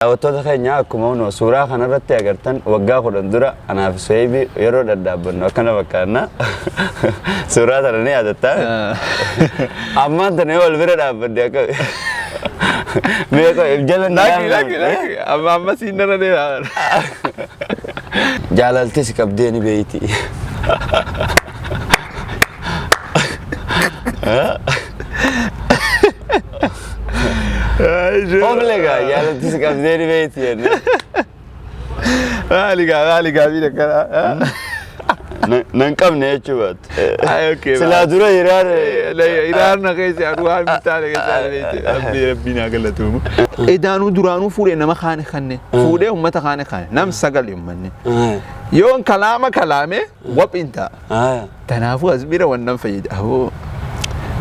Daawwattoota keenya akkuma hundi suuraa kanarratti agartan waggaa 10 dura anaaf Suheyb yeroo daddaabbannu akkana fakkaanna. Suuraa sana ni yaadattaa? Ammaan tana wal bira dhaabbadde akka meeqa jalan laki amma siinana deemaa. Jaalaltis qabdee ni beeyti. Omlega jaalaltis qabdee ni beeyti jenna. Aligaa bira kana. Nan qabne jechuudha. Okay. Sila dura iraan na keessa aduwaa mitaale keessa rabbi na galatuumu. Edaanu duraanu fuudhee nama kaane kanne fuudhee ummata kaane nam sagal ummanne. Yoon kalaame waphinta. Tanaafu asbira wannan fayyada.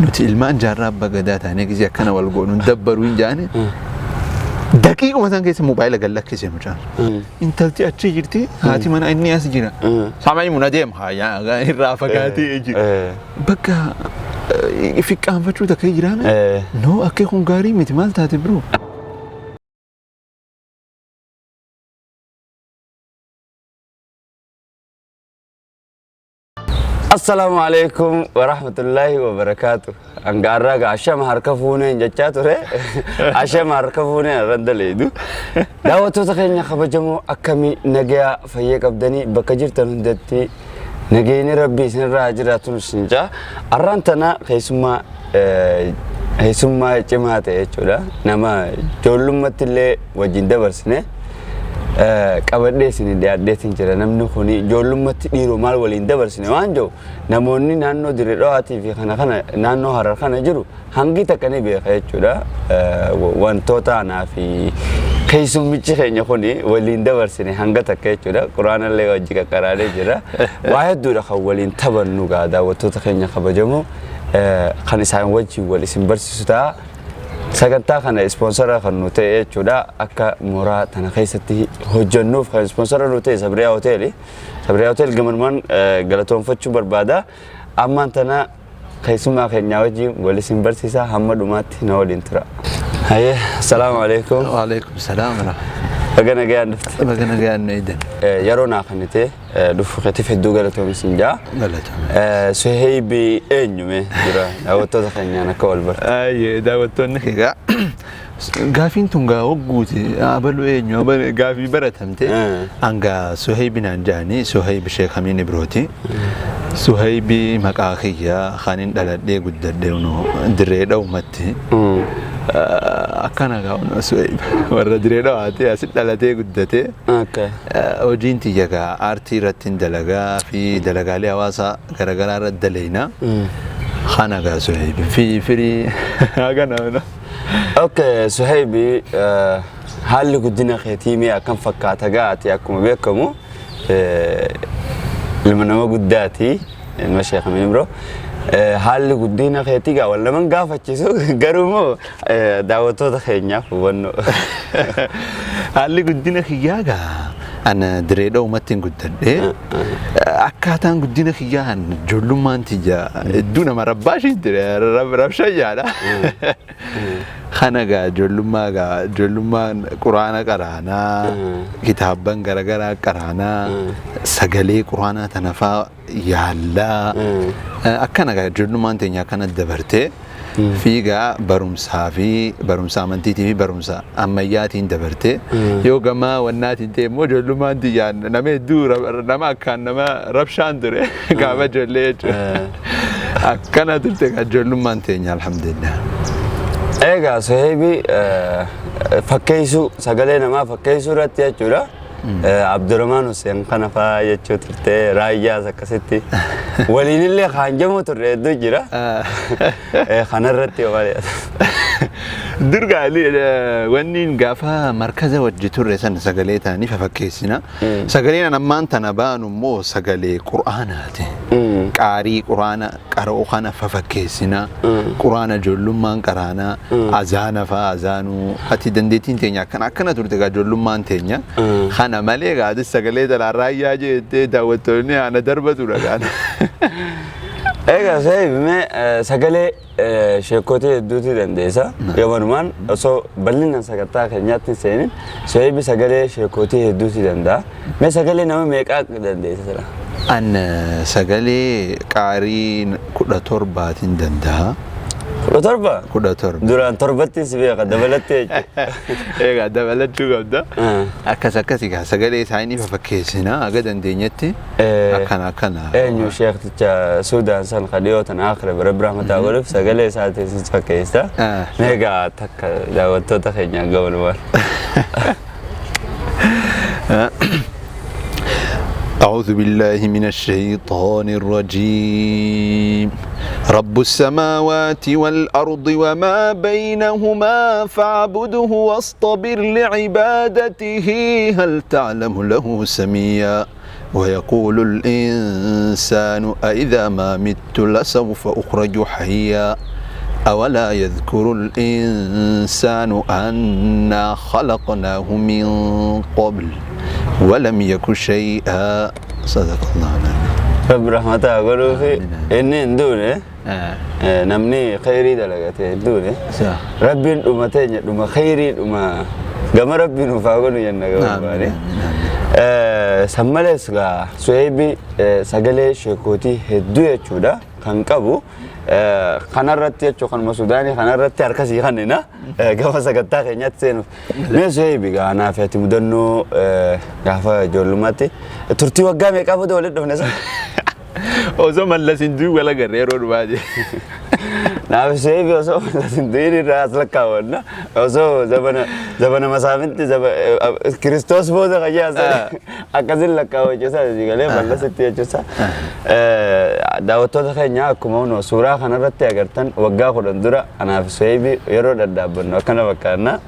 Nuti ilmaan jaarraa bagadaa taanee gisee akkana wal goonuun dabbaruu hin jaane. Daqiiquma san keessa moobaayila gallakkisee mucaan. Intalti achi jirti haati mana inni as jira. Samay muna deem haa irraa fagaatee jira. Bakka fiqqaanfachuu takkee jiraame. No akka kun gaarii miti maal taate biroo. Assalamu alaikum wa rahmatullahi wa barakatuh. Angarra ga asham harkafuune jecha ture. Asham harkafuune randaleedu. Daawwattoota keenya kabajamoo akkami nagaa fayyee qabdanii bakka jirtan hundatti nageenyi rabbii isinirraa jiraatu sinjaa. Arraan tana keessummaa cimaa ta'e jechuudha. Nama ijoollummaatti illee wajjin dabarsine. Qabadhee isin dhiyaadheetiin jira namni kun ijoollummaatti dhiiroo maal waliin dabarsine waan jiru namoonni naannoo Dirree Dhawaatii fi kana naannoo Harar kana jiru hangi takka ni beeka jechuudha. Wantoota anaa fi keessummichi keenya kun waliin dabarsine hanga takka jechuudha. Quraanallee wajji qaqqaraadhee jira. Waa hedduudha kan waliin taphannu gaa daawwattoota keenya kabajamoo kan isaan wajjin wal isin barsiisu ta'a. Sagantaa kana sponsora kan nuti jechuudha akka mooraa tana keessatti hojjennuuf kan sponsora nuti Sabriyaa Hoteeli. Sabriyaa Hoteeli gamarmaan galatoonfachuu barbaada. Ammaan tana keessummaa keenya wajjin wal isin barsiisa hamma dhumaatti na waliin tura. Hayyee assalamu alaikum. Wa alaikum salaam. Bagana gayaan dhufte. Bagana gayaan neeydan. Yeroo naa kanite dhufu keetiif hedduu galatoomisin jaa. Galatoom. Suheyb eenyume jira daawwattoota keenyaan akka wal barta. Ayyee daawwattoonni keegaa gaafiin tun gaa wagguuti abaluu eenyu gaafii baratamte hanga Suheyb naan jaani Suheyb Shek Amin birooti. Suheyb maqaa kiyyaa kanin dhaladhee guddadhee Dirree Dhawumatti. Akkana gaa'uun Suheyb warra Dirree Dhawaati asit dhalatee guddate. Hojiin tiyyagaa aartii irratti dalagaa fi dalagaalee hawaasaa garagaraa irratti daleeyna. Kana gaa Suheyb firii hagana. Okay, Suheyb haalli guddina keetii mee akkam fakkaata gaati akkuma beekamu ilma nama guddaati ilma Sheek Amin biroo. Haalli guddina keetii gaa wal naman gaafachiisu garuumoo daawwattoota keenyaaf hubannoo. Haalli guddina kiyyaa gaa ana Dirree Dhawumatti guddadhee akkaataan guddina kiyyaa ijoollummaan tiyya hedduu nama rabbaashiin ture rabshayyaadha. Kana gaa ijoollummaan quraana qaraanaa kitaabban garagaraa qaraanaa sagalee quraanaa tanafaa yaallaa akkana gaa ijoollummaan teenya akkana dabartee fiigaa barumsaa fi barumsa amantiitii fi barumsa ammayyaatiin dabartee yoo gamaa wannaatiin ta'e immoo ijoollummaan tiyyaan nama hedduu nama akkaan nama rabshaan ture gaafa ijoollee jechuudha. Akkana turte gaa ijoollummaan teenya alhamdulillah. Egaa Suheyb fakkeessuu sagalee namaa fakkeessuu irratti jechuudha. Abdurrahman Hussein kana fa'aa jechuu turte raayyaas akkasitti waliin illee kaanjamoo turre hedduu jira. Kanarratti durgaalii wanni gaafa markaza wajji turre san sagalee ta'anii fakkeessina. Sagaleen ammaan tana baanu immoo sagalee quraanaati. Qaarii quraana qara'u kana fakkeessina. Quraana ijoollummaan qaraana azaana fa'aa azaanuu ati dandeettiin teenya akkana turte gaa ijoollummaan teenya. Kana malee gaa sagalee dalaarraa yaa jettee daawwattoonni ana darbatudha gaana. Egaa Suheyb sagalee sheekotii hedduutu dandeessa. Yoomanumaan osoo bal'inaan sagantaa keenyaatti seenin Suheyb sagalee sheekotii hedduutu danda'a. Mee sagalee nama meeqaa dandeessa sila? An sagalee qaarii 17 danda'a. 17? 17. Duraan torbatti si beeka dabalattee jechuudha. Egaa dabalachuu qabda. Akkasii sagalee isaanii fakkeessina aga dandeenyetti akkana. Eenyu sheekticha Suudaan san kadhiyootan akhira bira birahmataa godhuuf sagalee isaatiin si fakkeessa. Meegaa takka daawwattoota keenya gabalumaan. أعوذ بالله من الشيطان الرجيم رب السماوات والأرض وما بينهما فاعبده واصطبر لعبادته هل تعلم له سميا ويقول الإنسان أإذا ما مت لسوف أخرج حيا أولا يذكر الإنسان أنا خلقناه من قبل ولم يكن شيئا صدق الله العظيم رب رحمته أقوله في إني ندونه نمني خيري دلقته ندونه ربي أمتين أم خيري أم قام ربي نفاقونه ينقل سمالس غا سوهيبي سجله شكوتي هدو يجودا كان كابو خنارتي يجوا خن مسوداني خنارتي أركسي خننا قام سكتة خنيات سينو من سوهيبي غا أنا في مدنو غافا جولماتي ترتي وقام يكابو دولت دهنا سا أوزو ملاسندو ولا غريرو دواجي نعم سوهيبي أوزو ملاسندو راس لكاونا أوزو زبنا مسافنتي كريستوس بودا خجاز أكازل لكاو جسا جيغالي ملاسنتي جسا دعوتو خينيا كمونو سورة خنرتي أغرتن وغا خدندورا أنا في سوهيبي يرو ددابن وكنا بكارنا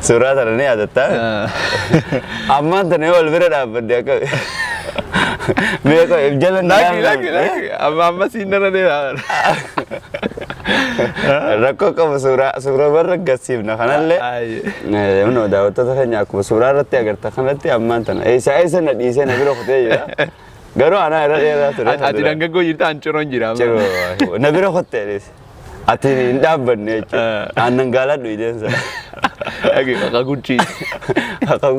سورة ترني عدتا أمان تنهي والبرا دابن ديكو ميكو إبجالن لكن أما سيننا دي Rakko kamu surah berregasif nak kan le, mana dah waktu tu kan aku surah rati agar tak kan rati aman tan. Saya nak biro khote ya. Garo anak era tu. Ati nangga go jirta ancuron jiram. Cero, nak biro khote les. Ati indah bener. Anang galat duit dia. Lagi kakak guci. Kakak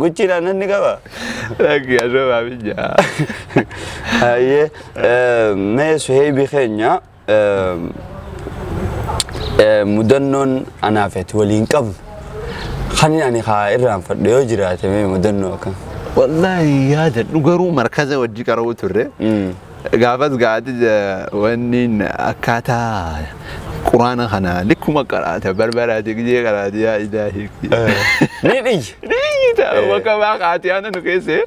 guci anak ni kapa? Lagi ada apa je? Ye, मैं सुहेब खैन्या مدنون أنا فت ولين قبل خليني أنا خائر فدي أجرا تمام مدنو كان والله هذا نقرو مركزه وجي كرو ترى قابض قاعد ونين أكاتا قرآن خنا لكم قرأت بربرة تجي قرأت يا إلهي نيجي وكما قاتي أنا نكيسه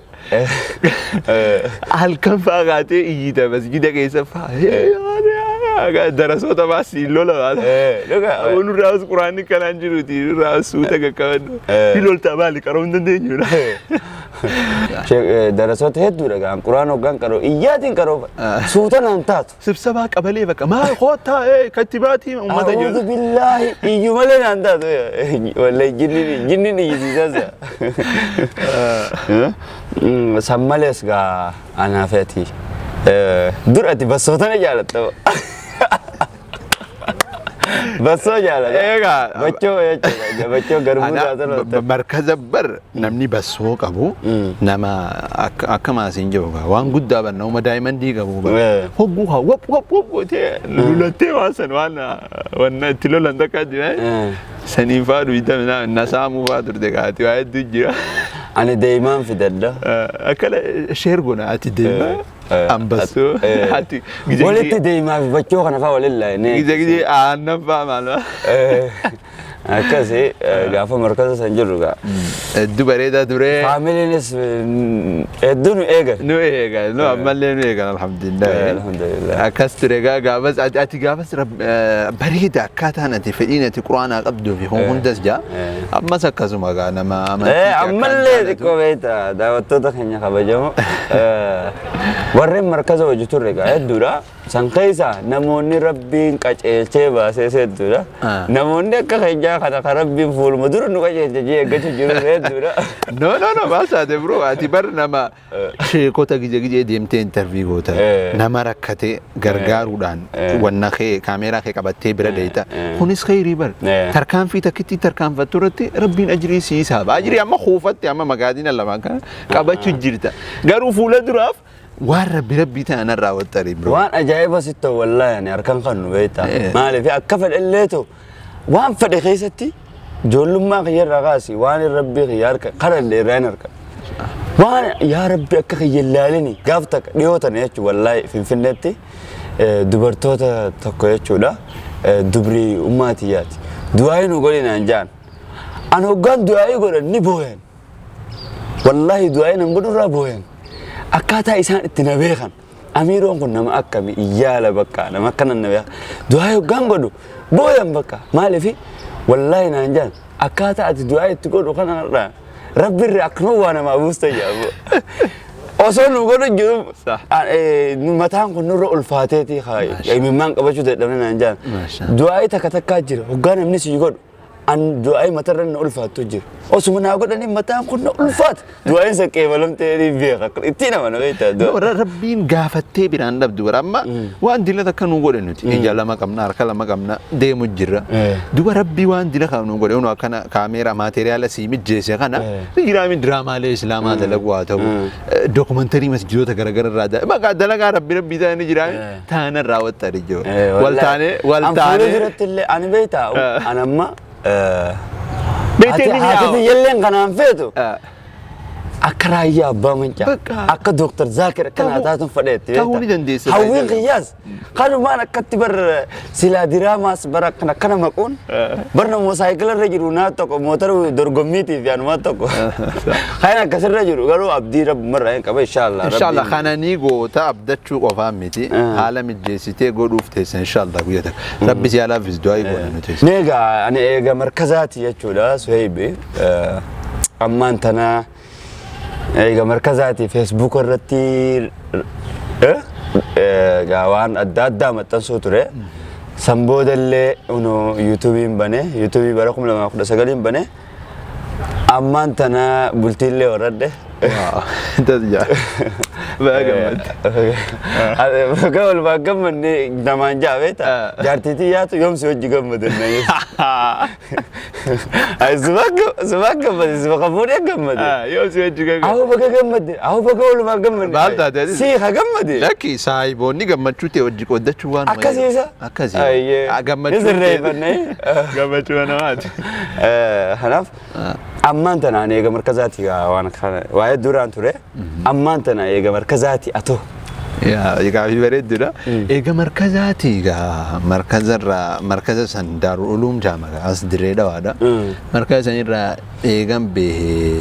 هل كم فقاتي يجي بس جدا كيسه أكاد دراسات ما سيلولا هذا. أقول راس قرآن كلام جروتي راس سوتا كمان. سيلول تبالي كارون دندينيو. دراسات هدو رجع قرآن وقان كارو إيادين كارو سوتا نانتات. سبسباك أبلي بك ما خوتها كتباتي وما تجوا. أعوذ بالله يجمل نانتات ولا جنني يجيزا. سمالس كا أنا فاتي. دورتي بس سوتا نجالت. بس هو جالا. إيجا. بچو غربو جاتا. مركز بر نمني بس هو كابو. نما أكما سينجوكا. وان قد بنا وما دائما دي كابو. هو بوها وب تي. لولتي واسن وانا تلو لندك أجناي. سنيفار ويدا نسامو فادر دكاتي واحد دجرا. أنا دايما في دلدا. أكل شيرغونا أتي دايما. أمبسو هاتي وليتي دايما بچو خنا فاولله نه جدي أنا فاهمه أكاسي غافا مركز سنجلوغا دبرة دا دبرة فاميلي نس دونو إيجا نو أمالين إيجا الحمد لله أكاس تريجا غافس أتي غافس بريدة كاتانا تفيدين تقرأنا قبضو في هندس جا أما سكازو مغانا ما أمالي كويتا دا وتوتا خنيا خبجمو ورم مركز وجتور رجع الدورة سانكيسا نموني ربين كأجيل باسه سيدورا نموني كخيجا خنا ربين فول مدور نقاجي جي جي جيرو سيدورا no بس هذا برو أتبر نما شيء كوتا جي ديمتي انترفيو كوتا نما ركته غرغار ودان ونخي كاميرا خي كبتة براديتا هونس خيري بر تركان في تكتي تركان فتورتي ربين أجري سيساب أجري أما خوفت أما مقادين الله ما كان كبتة جيرتا غارو فول دراف ربي تانا راوت تريب وان أجايب ستة والله يعني أركان خنو بيتا مالي في أكفل الليتو وان فدي خيستي جولو ما خير رغاسي وان ربي خيارك قرر اللي رينرك وان يا ربي أكا خيالاليني قافتك ليوتن يتشو والله في النتي دبرتوتا تكو يتشو دا دبري أماتيات دعاين وقولين أنجان أنا وقان دعاي قولن نبوين والله دعاين نقولن رابوين أكاتا إسان اتنبيخان أميرون كن نما أكامي إيالا بكا نما كان النبيخ دعايو غانغودو بويان بكا مالي في والله نانجان أكاتا أتي دعايو تقولو خانا ربي الرأكنو وانا ما بوستيجابو أصول نقولو جدوم متان كن نرو الفاتيتي خاي يعني ممان قبشو تدمنا نانجان دعايو تكتكا جير وغانا منيسي يقول أن دعاء مترن ألفات تجير أو سمنا أقول أني متى كنا ألفات دعاء سكيف ولم تري فيها إتينا ما نقيت دعاء ربين قافتة بيران لب دعاء أما وان ديلا تكنو قول إنه إنجا لما كمنا أركلا لما كمنا ده مجرة دعاء ربي وان ديلا كانوا قول إنه كنا كاميرا ماتيريال سيمي جيسة كنا يجرامي دراما الإسلام هذا لقواته دوكومنتري مسجود تكرر رادا ما قاعد لقى ربي ده نجرامي ثانا راوت تريجو والثاني أنا بيتا أنا ما هاتي يلين كان فيتو أكرايا بامنجا أك دكتور ذاكر كان هاتهم فديت هاوين قياس قالوا ما أنا كتبر سلا دراما سبرا كنا مكون برنا موسايكل رجلونا تكو موتر درغميتي في أنواتكو خاينا كسر رجلو قالوا أبدي رب مرة كبا إن شاء الله إن شاء الله خانا نيجو تأبدت شو وفهمتي عالم الجيسيتي قولوا فتيس إن شاء الله قويتك ربي سيالا في زدواي قولنا نتيس نيجا أنا إيجا مركزاتي يجولا سهيبي أمانتنا إيجا مركزاتي فيسبوك الرتي جوان أدادا متنسو ترى سامبود اللي إنه يوتيوبين بني يوتيوبي براكم لما أخذ سجلين بني أمان تنا بولتي اللي ورده أنت تجاه باقمت باقمت نمان جاويتا جارتي ياتو يوم سوجي قمت الناس سباق فوري قمت يوم سوجي قمت أهو بقى قمت بالتا تدي سيخا قمت لكي سايبوني قمت شو تي وجه شوان أكاسيسا أكاسي قمت شو قمت شو أنا مات هناف أمان تنا أنا إيجا مركزاتي وانا خان وايد دوران ترى أمان تنا إيجا مركزاتي أتو يا في بريد ده إيجا مركزاتي مركز سندار علوم جامعة أصدري ده وادا مركز سندرا إيجا به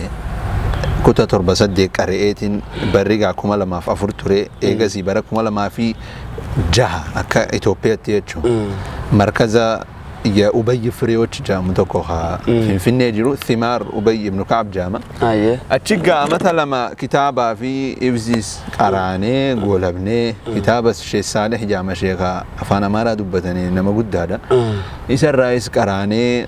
كوتا تربة صدق قريتين بريجا كمالا ما في أفرتوري إيجا سيبرا كمالا ما في جها أكا إثيوبيا تيجو مركز يا أبي فريوتش جام تكوها في النجرو ثمار أبي بن كعب جامع أيه أتشجع مثلا ما كتابة في إفزيس قراني قولبني كتابة شيء صالح جامع شيخا أفانا ما رادو بتني نما قد هذا إيش الرئيس قراني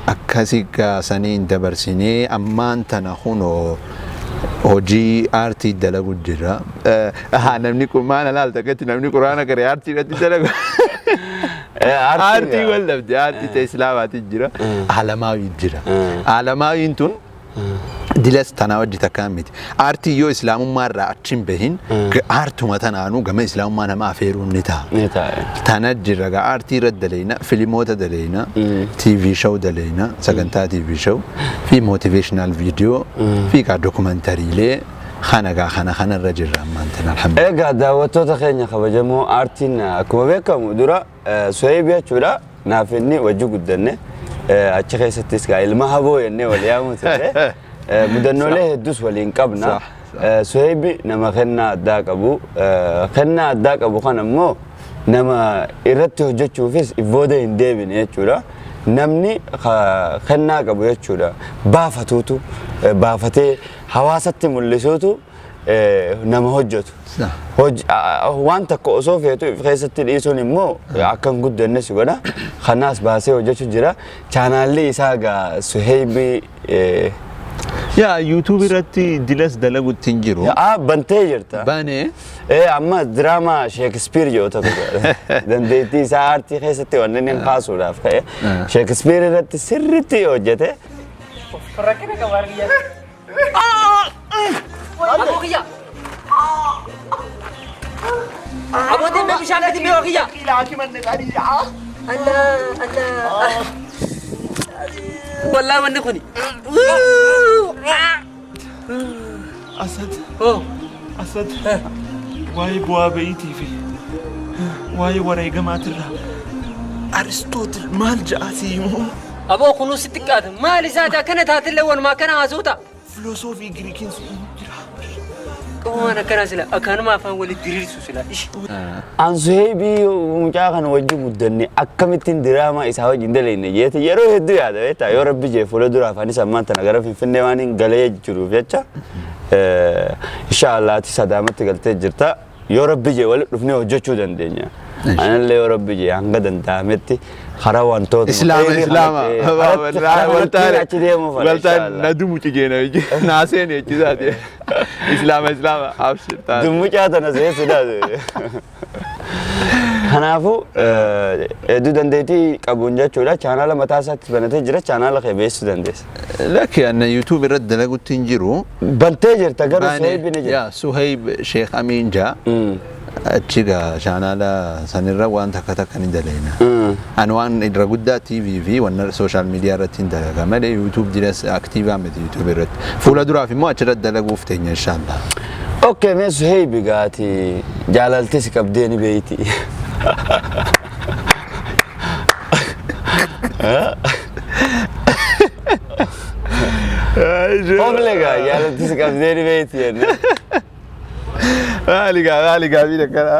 أكاسيك سنين دبرسيني أمان تناخونو هوجي آرتي دلقو جرا نمني كمان لا التقيت نمني قرانا كري آرتي دلقو آرتي ولا بدي آرتي تسلامات الجرا علماوي الجرا علماوي انتون دلس تناوج تكامت آرتي يو إسلام مرة أتشين بهين آرتو مثلا أنو جم إسلام ما نما فيرون نتا تناجر رجع آرتي رد دلينا فيلموت دلينا تي في شو دلينا سكنتا تي في شو في موتيفيشنال فيديو في كا دوكومنتري لي خانا الرجل رمانتنا الحمد لله. إيه قاعد دعوتو تخيني خبجمو آرتين كوبيكا مدورا سويبيا شورا نافني وجو قدني أشخاص ستيسكا إلما هبو يني واليوم ترى مدنو له دوس ولين قبنا سويبي نما خنا داك أبو خنا داك أبو خان مو نما إرتو جتشو فيس إفودا إنديبين يشورا نمني خنا قبو يشورا بافتوتو بافتي حواستي ملسوتو nama hojjetu. Waan takka osoo feetu keessatti dhiisuun immoo akkan guddanne si godha. Kanaas baasee hojjechuu jira. Chaanaalli isaa gaa Suheyb yaa YouTube irratti dilas dalaguutti hin jiru. Bantee jirta. Bane. Amma diraamaa Shakespeare yoo ta'u dandeettii isaa aartii keessatti wanneen hin kaasuudhaaf ka'e Shakespeare irratti sirriitti hojjete. Rakkina qabaar giyyaa. Aboo giyyaa. Aboo deemee bishaan gadi mee giyyaa. Allah. Wallahi wanni kuni. Asad. Asad. Waa'ee bu'aa ba'iitii fi waa'ee wareegamaatirraa Aristooteel maal ja'asii himu? Aboo kunuun sitti qaata. Maal isaati akkana taatillee walumaa akkana haasuuta? Filosoofii Giriikiin sun jira. Qabumaan akkana sila akkanuma afaan walitti diriirsu sila. An Suheyb mucaa kana wajji guddanne akkamittiin diraamaa isaa wajjin daleenye jeete yeroo hedduu yaada beektaa yoo rabbi jee fuula duraaf anis ammaan tana gara Finfinnee waan hin galee jiruuf jecha inshallah ati sadaamatti galtee jirta yoo rabbi jee walitti dhufnee hojjechuu dandeenya. Anallee yoo rabbi jee hanga danda'ametti karaa wantoota Islaama waltaan na dumuci jeena naaseen jechisaati Islaama abshir dumucaa tana seesudha. Kanaafuu hedduu dandeettii qabuun jechuudha. Chaanaala mataa isaatti banatee jira. Chaanaala kee beessuu dandeessa. Lakki anna YouTube irratti dalaguutti hin jiru. Bantee jirta garuu Suheyb ni jira. Yaa Suheyb Shek Amin jaa. Achiga chaanaala sanirra waan takka ni daleena. An waan irra guddaa TV fi waan social media irratti hin dalaga malee YouTube jiras aktiivaa miti YouTube irratti. Fuula duraaf immoo achirratti dalaguuf teenya inshallah. Okay, mee Suheyb gaati jaalaltii si qabdee ni beeyti. Omlega jaalaltii si qabdee ni beeyti jenne. Aligaa bida kana.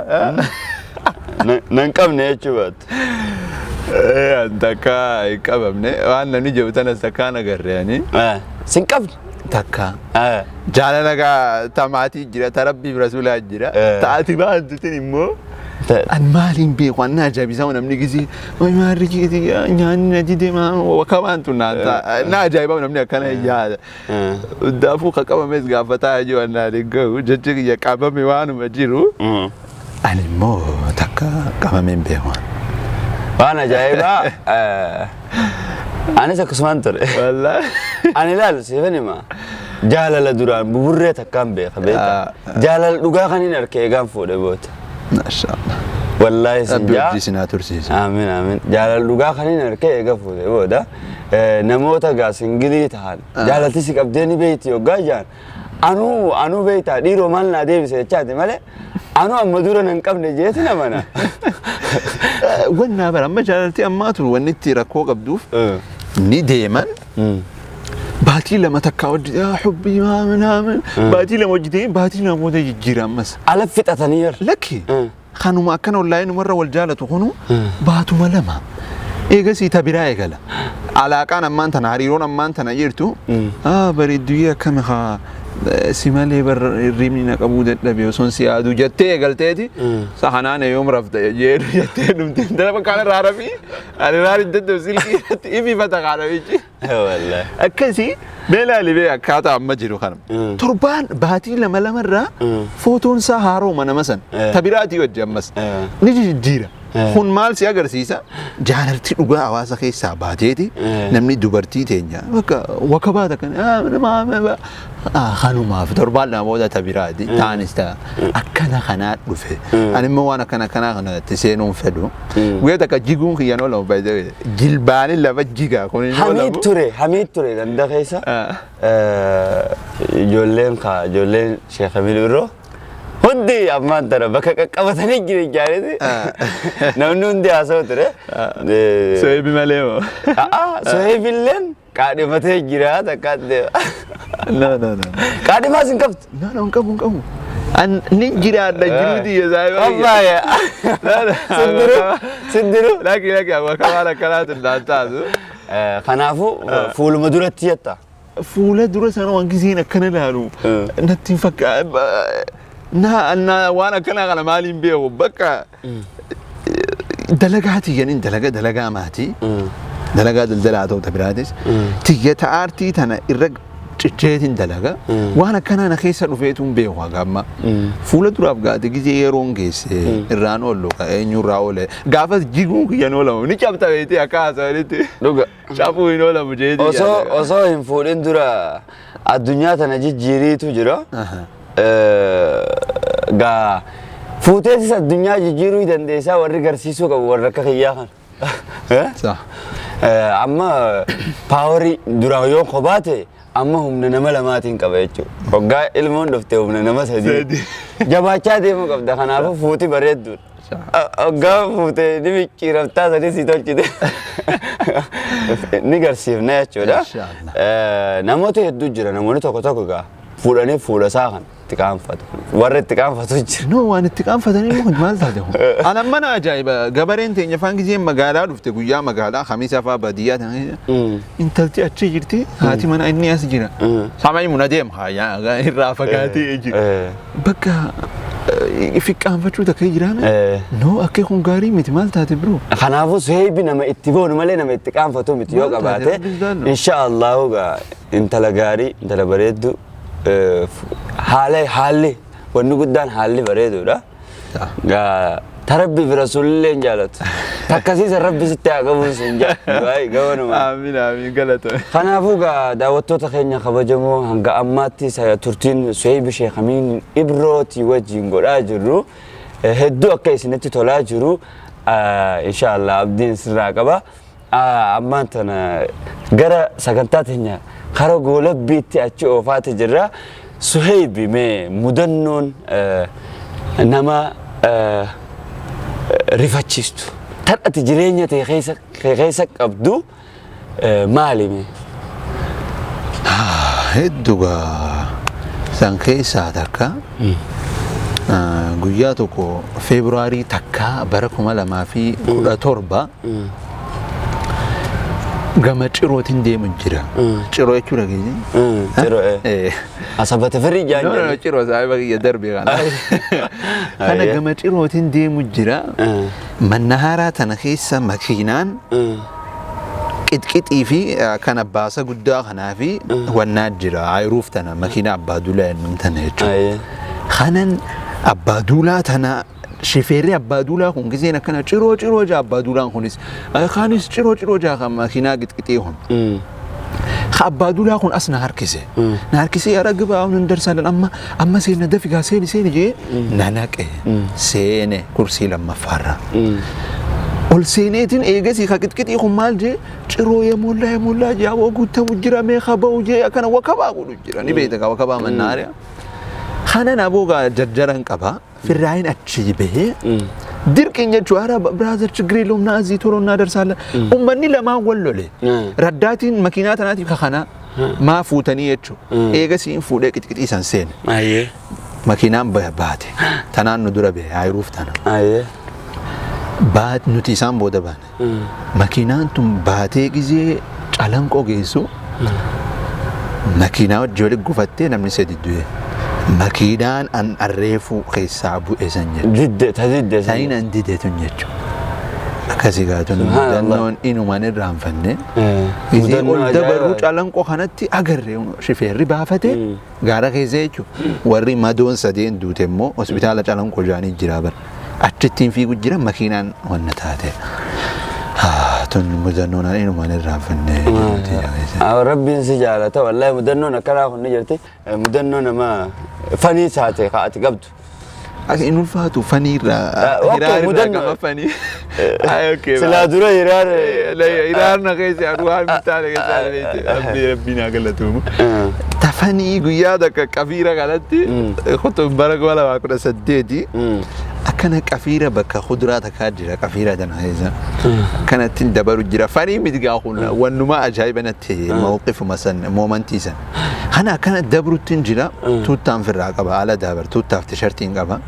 Nan qabne jechuudha. Takka hin qabamne waan namni jedhu tanas takka nagarreeni. Sin qabne. Takka. Jaalala tamaatii jira tarabbii rasuulaa jira. Taati baantutin immoo. An maaliin beeku waan ajaa'ibisaa namni gisii maarri nyaanni na jide wakabaantu na ajaa'iba namni akkana yaada. Daafuu qaqqabames gaafataa jiru waan naaliin gahu jecha kiyya qabame waanuma jiru. Ani immoo takka qabameen beeku. Waan ajaa'ibaa anis akkasumaan ture. Wallaahi. Ani ilaalu siifan hima. Jaalala duraan buburree takkaan beeka beektaa. Jaalala dhugaa kan hin harkee eegaan fuudhee boota. Mashallah. Wallahi sinjaa. Abdii sinaa tursiisa. Amiin. Jaalala dhugaa kan hin harkee eegaa fuudhee booda namoota gaa singilii ta'an jaalaltii si qabdee ni beeyti yoggaa jaan anuu beeytaa dhiiroo maal naa deebise jechaati malee anuu amma dura nan qabne jeeti namana. Wannaa bara amma jaalaltii ammaatu wanni itti rakkoo qabduuf ni deeman. Baatii lama takka hojii hubbii maaminaamin baatii lama hojii baatii lama booda jijjiira ammas. Ala fixatanii jira. Lakki kanuma akkana wallahi numarra wal jaalatu kunu baatuma lama. Eegasii tabiraa eegala. Alaaqaan ammaan tana hariiroon ammaan tana jirtu bareedduu akkami haa simalee barreeffamni na qabuu dadhabee osoo si yaadu jettee eegalteeti sahanaan yoom rafta jedhu jettee dhumte dala kana raarafi ani raari dadhabu silkii irratti ififata kaadhabichi. Akkasii beelaa libee akkaataa amma jiru kana. Torbaan baatii lama irraa footoon isaa haaroma nama san tabiraatii wajji ammas ni jijjiira. Kun maal si agarsiisa jaalaltii dhugaa hawaasa keessaa baateeti namni dubartii teenya waka baata kana kanumaaf torbaan lama booda tabiraati taanis ta'a akkana kanaa dhufe ani immoo waan akkana kanaa kanatti seenuun fedhu guyyaa takka jiguun kiyyan oolamu baay'ee jilbaanii lafa jigaa kun hamiit ture ganda keessa ijoolleen Sheekh Amin biroo hundi ammaan tana bakka qaqqabatanii jiran jaalati namni hundi haasa'u ture. Suheyb malee moo? Suheyb illeen qaadhimatee jira takka deema. No. Qaadhimaas hin qabdu? No, hin qabu. Ni jiraadha jiruuti yesaa. Abbaaya. Siddiru. Laki akka waan akkanaatu naan taatu. Kanaafuu fuuluma duratti jetta. fuula dura sana waan giseen akkana laalu natti fakkaata na waan akkana kana maaliin beeku bakka dalagaati yanin dalagaa maatii dalagaa daldalaa ta'u tabiraatis tiyyata aartii tana irra cicceetiin dalaga waan akkana na keessa dhufeetuun beeku hagamma fuula duraaf gaate gisee yeroon geesse irraan oollu eenyurraa oole gaafas jiguun kiyyan oolamu ni cabta beektii akka haasawanitti dhuga cabuu hin oolamu jeetii osoo hin fuudhin dura addunyaa tana jijjiiriitu jira gaa fuuteesis addunyaa jijjiiruu dandeessaa warri garsiisuu qabu warra akka kiyyaa kan amma paawarii dura yoo kophaate amma humna nama lamaatiin qaba jechuudha. Waggaa ilmoon dhuftee humna nama sadii jabaachaa deemuu qabda kanaafuu fuuti bareedduudha. Waggaa fuutee ni micciiraftaa sadii si tolchite ni garsiifna jechuudha. Namoota hedduu jira namoonni tokko gaa fuudhanii fuula isaa kan itti qaanfatu warra itti qaanfatu jira. No waan itti qaanfatanii kun maal taate kun? Ana mana ajaa'iba gabareen teenya faan giseen magaalaa dhufte guyyaa magaalaa khamiisa fa'aa baadiyyaa tana intalti achi jirti haati mana inni as jira. Samay muna deem haa irraa fagaatee jira. Bakka ifi qaanfachuu takka jiraame? No akka kun gaarii miti maal taate biroo? Kanaafuu Suheyb nama itti boonu malee nama itti qaanfatu miti yoo qabaate inshaallahu gaa intala gaarii intala bareeddu haalli wanni guddaan haalli bareedudha. Gaa tarabbi fi rasuulillee hin jaalatu. Takkasiisa rabbi sitti haa qabuun sin jaalatu. Gabaanuma. Amiin galata. Kanaafuu gaa daawwattoota keenya kabajamoo hanga ammaatti turtiin Suheyb Shek Amin Ibrooti wajjin godhaa jirru hedduu akka isinitti tolaa jiru inshaallah abdiin sirraa qaba. Ammaan tana gara sagantaa teenya kara goolabbiitti achi oofaati jirra. Suheyb mee mudannoon nama rifachiistu tadhati jireenya ta'e keessa qabdu maali mee? Hedduugaa san keessaa takka guyyaa tokko Feebruaarii takka bara 2017 gama cirootiin deemu jira. Ciroo jechuudha geejjiin. Ciroo asabate firii jaanjaa. No ciroo isaa baay'ee darbee kana. Kana gama cirootiin deemu jira. Mannahaaraa tana keessa makiinaan qixqixii fi kan abbaasa guddaa kanaa fi wannaa jira. Ayiruuf tana makiina abbaa duulaa ennum tana jechuudha. Kanan abbaa duulaa tana shifeerri abbaa duulaa kun giseen akkana ciroo jaa abbaa duulaan kunis kaanis ciroo jaa kan makiinaa qixqixii kun. Abbaa duulaa kun as na harkise yaa raggabaa hun darsalan amma seena dafigaa seeni jee na naqe seene kursii lammaffaarra. Ol seeneetiin eegasii ka qixqixii kun maal jee ciroo yemollaa jee awwa guutamu jira mee kaba'u jee akkana wakabaa godhu jira ni beekta ka wakabaa mannaariya. Kanan aboogaa jarjaran qaba firraayin achi bahee dirqiin jechuun hara biraazar chigrii lomnaa azii tolonnaa darsaala ummanni lamaan wal lole raddaatiin makiinaa tanaatiif kakana maa fuutanii jechuun eegasiin fuudhee qixqixii san seene makiinaan baate tanaan nu dura bahe ayiruuf tana baat nuti isaan booda baane makiinaan tun baatee gizee calanqoo geessu makiinaa wajji walitti gufattee namni sadi du'e. Makiinaan an arreefuu keessaa bu'e san jechuudha. Tadidde saniin an dideetun jechuudha. Akkasii gaatun mudannoon inumaan irraanfanne. Ol dabaruu calanqoo kanatti agarree shifeerri baafate gaara keessa jechuudha. Warri madoon sadeen duute immoo hospitaala calanqoo jaanii jira bara. Achittiin fiigu jira makiinaan wanna taate. Tun mudannoon inumaan irraanfanne. Rabbiin si jaalata wallahi mudannoon akkanaa kun ni jirti mudannoo nama fanii taate kaa'ati qabdu. Inni ulfaatu faniirraa hiraarraa gama fanii. Silaa dura hiraarna keessa aduu haa mitaale keessa rabbiin haa galatuumu. Tafanii guyyaa takka qafiira kanatti bara 2018 akkana qafiira bakka kuduraa takkaa jira qafiira tana keessa akkanatti dabaru jira fanii mitigaa kun wannuma ajaa'iba natti mawqifuma san moomantii san kana akkana dabrutti jira tuuttaan firraa qaba haala dabar tuuttaaf tishartiin qaba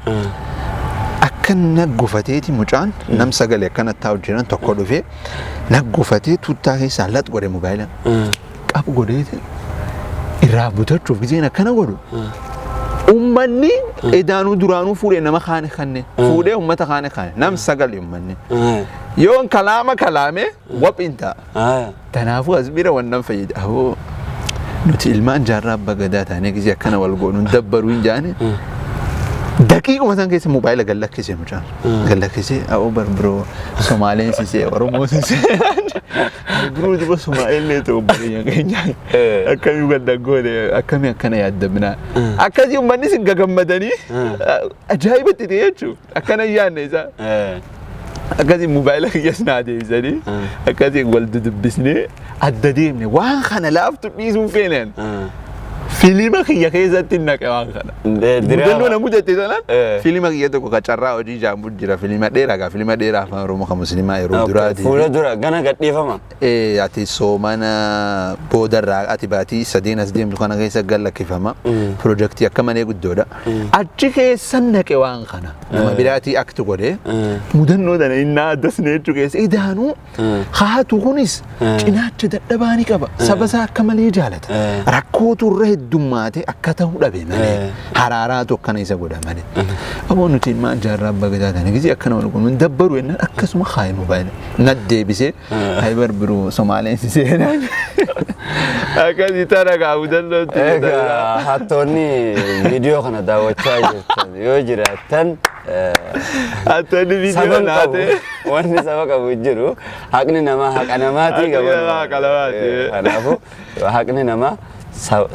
akkan naggufateeti mucaan nam sagalee akkana taa'u jiran tokko dhufee naggufatee tuuttaa keessaa lat godhe mobaayila qabu godheeti irraa butachuuf gizeen akkana godhu. Ummanni edaanuu duraanuu fuudhee nama kaane kanne fuudhee ummata kaane kaane nam sagali ummanni. Yoon kalaame waphiin ta'a. Tanaafuu as bira wannan fayyada. Nuti ilmaan jaarraa abbaa gadaa taanee gizee akkana wal goonuun dabbaruu hin jaane. Daqiiquma san keessa moobaayila gallakkisee mucaan. Gallakkisee awoo barbiroo Somaaleen sisee Oromoo sisee. Biroo dura Somaaleen ta'u bareeyaa keenya. Akkamii gaddagoone akkamii akkana yaaddabnaa. Akkasii uummanni si gagammadanii ajaa'ibatti ta'e jechuudha. Akkana yaadne isaa. Akkasii moobaayila kiyyaas naa deebisanii akkasii wal dudubbisnee adda deemne waan kana laaftu dhiisuu feeneen. Filima kiyya keessatti naqe waan kana. Mudannoo namuu jettee sanaan filima kiyya tokko qacarraa hojii jaambu jira. Filima dheeraa filima dheeraa afaan Oromoo kan musliimaa yeroo duraati. Fuula dura gana gadhiifama. Ati soomana boodarraa ati baatii sadeen as deemtu kana keessa gallakkifama. Pirojektii akka malee guddoodha. Achi keessan naqe waan kana. Nama biraatii akti godhee mudannoo dana innaa addasne jechuu keessa idaanuu haatu kunis cinaacha dadhabaanii qaba. Sabasaa akka malee jaalata. Rakkootu irra heddummaate akka ta'uu dhabe malee haraaraatu akkana isa godha malee. Aboo nuti ilmaan jaarraa abbaa gadaa taane gizee akkana wal goonu dabbaru jennaan akkasuma haayee moobaayila naddeebisee haayee barbiruu Somaaleen siseenaan akkasii tana gaafudannootti. Egaa hattoonni viidiyoo kana daawwachaa jirtan yoo jiraattan hattoonni viidiyoo naate wanni saba qabu jiru haqni namaa haqa namaatii gabaabaa. Kanaafuu haqni namaa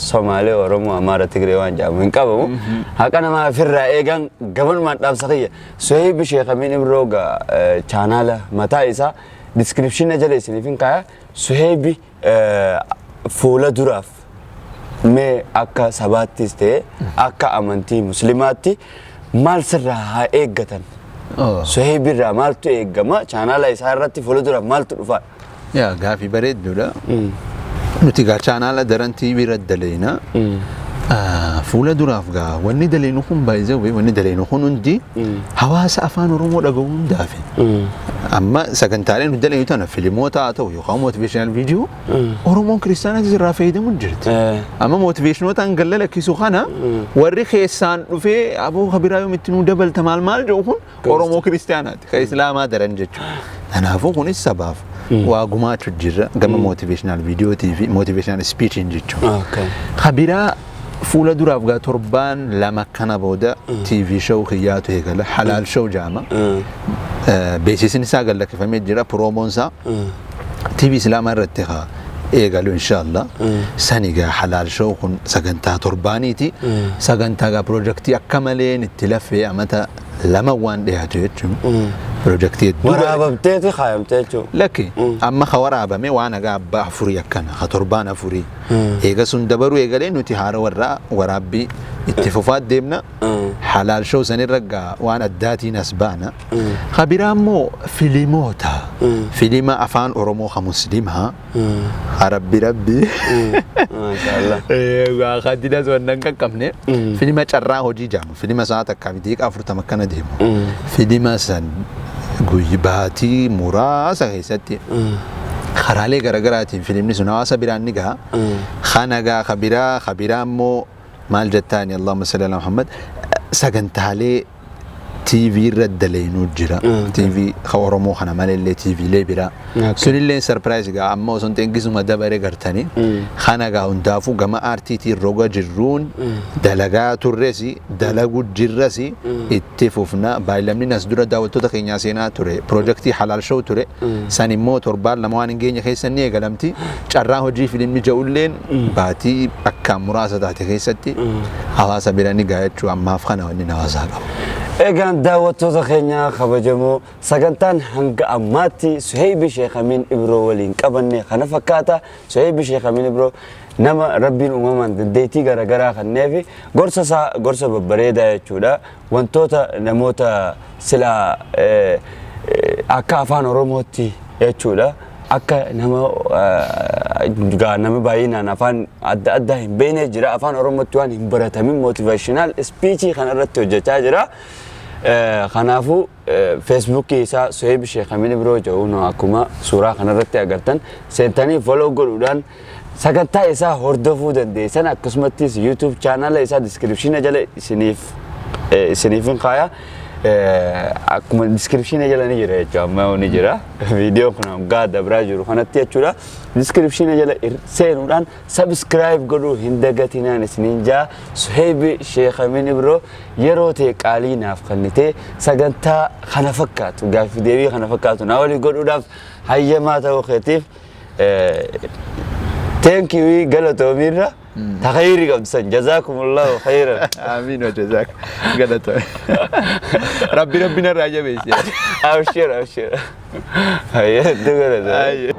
Somaalee Oromoo Amaara Tigree waan jaamu hin qabamu. Haqa namaa ofirraa eegan gabanumaan dhaabsa kiyya. Suheyb Shek Amin Ibroo chaanaala mataa isaa diskiripshina jala isiniif hin kaaya. Suheyb fuula duraaf mee akka sabaattis ta'e akka amantii muslimaatti maal sirraa haa eeggatan? Suheyb irraa maaltu eeggama? Chaanaala isaa irratti fuula duraaf maaltu dhufa? Yaa gaafii bareedduudha. Nuti gaa chaanaala daran TV irra daleena. Fuula duraaf gaa wanni daleenu kun baay'ee wanni daleenu kun hundi hawaasa afaan Oromoo dhaga'uu hundaafi. Amma sagantaaleen nu daleenu tana filimoota haa ta'u yookaan motiveeshinaal viidiyoo Oromoon kiristaanaatis irraa fayyadamu jirti. Amma motiveeshinootaan gallakkisu kana warri keessaan dhufee aboo kabiraa yoomitti nu dabalta maal jedhu kun Oromoo kiristaanaati kan Islaamaa daran jechuudha. Kanaafuu kunis sabaaf. Waa gumaachuu jirra gama motivational video TV motivational speech jechuudha. Kabiraa fuula duraaf gaa torbaan lama kana booda TV show kiyyaatu eegala halaal show jaama. Beeksisni isaa gallakkifamee jira proomoon isaa TV Islaamaa irratti haa eegalu inshallah. Sanigaa halaal show kun sagantaa torbaaniiti. Sagantaa gaa pirojektii akka malee itti lafee amata lama waan dhiyaatu jechuudha. Projektii waraabamteeti kaayamtee jechuudha. Lakki amma ka waraabame waan agaa abbaa afurii akkana ka torbaan afurii. Eega sun dabaruu eegalee nuti haara warraa waraabbii itti fufaa deemna. Halaal show sanirra gaa waan addaatiin as baana. Kabiraa immoo filimoota. Filima afaan Oromoo ka muslimaa. Rabbi. Mashaallah. Khadidas wannan qaqqabne. Filima carraa hojii jaamu. Filima sa'a takkaa miti qa 40 akkana deemu. Filima san guyyibaatii muraasa keessatti karaalee garaagaraatiin filimni sun hawaasa biraan ni gaha. Khanagaa kabiraa immoo maal jettaani Allahumma salli ala Muhammad sagantaalee TV irra daleenu jira. TV Oromoo kana malee TV lee bira. Sunillee surprise gaa amma osoo tengisuma dabare gartani. Khanagaa hundaafu gama RTT roga jirruun dalagaa turresi dalagu jirrasi itti fufna baay'lamni nas dura daawwattoota keenyaa seenaa ture. Projektii halaal show ture. San immoo torbaan lama waan hin geenye keessan ni eegalamti. Carraa hojii filimni ja'ulleen baatii akka muraasa taate keessatti hawaasa bira ni gaa jechuu ammaaf kana wanni hawaasaa qabu. Egaan daawwattoota keenya kabajamoo sagantaan hanga ammaatti Suheyb Shek Amin Ibroo waliin qabanne kana fakkaata. Suheyb Shek Amin Ibroo nama rabbiin uumamaan dandeettii garaagaraa kenneefi gorsa babbareedaa jechuudha. Wantoota namoota sila akka afaan Oromootti jechuudha. Akka nama baay'inaan afaan adda addaa hin beekne jira. Afaan Oromootti waan hin baratamin motivational speech kana irratti hojjechaa jira. Kanaafuu Facebook isaa Suheyb Shek Amin Ibroo jedhuun akkuma suuraa kana irratti agartan seentanii follow godhuudhaan sagantaa isaa hordofuu dandeessan akkasumattis YouTube channel isaa description jala isiniifin kaaya akkuma description jala ni jira jechuudha amma ni jira video kana gaada bira jiru kanatti jechuudha description jala seenuudhaan subscribe godhuu hin dagatinaan isiniin jaa Suheyb Shek Amin bro yeroo ta'e qaalii naaf kennite sagantaa kana fakkaatu gaaffii deebii kana fakkaatu na walii godhuudhaaf hayyamaa ta'uu keetiif thank you galato mirra تغيري قبل جزاكم الله خيرا آمين وجزاك قلت ربنا راجع بيش أبشر هيا تقول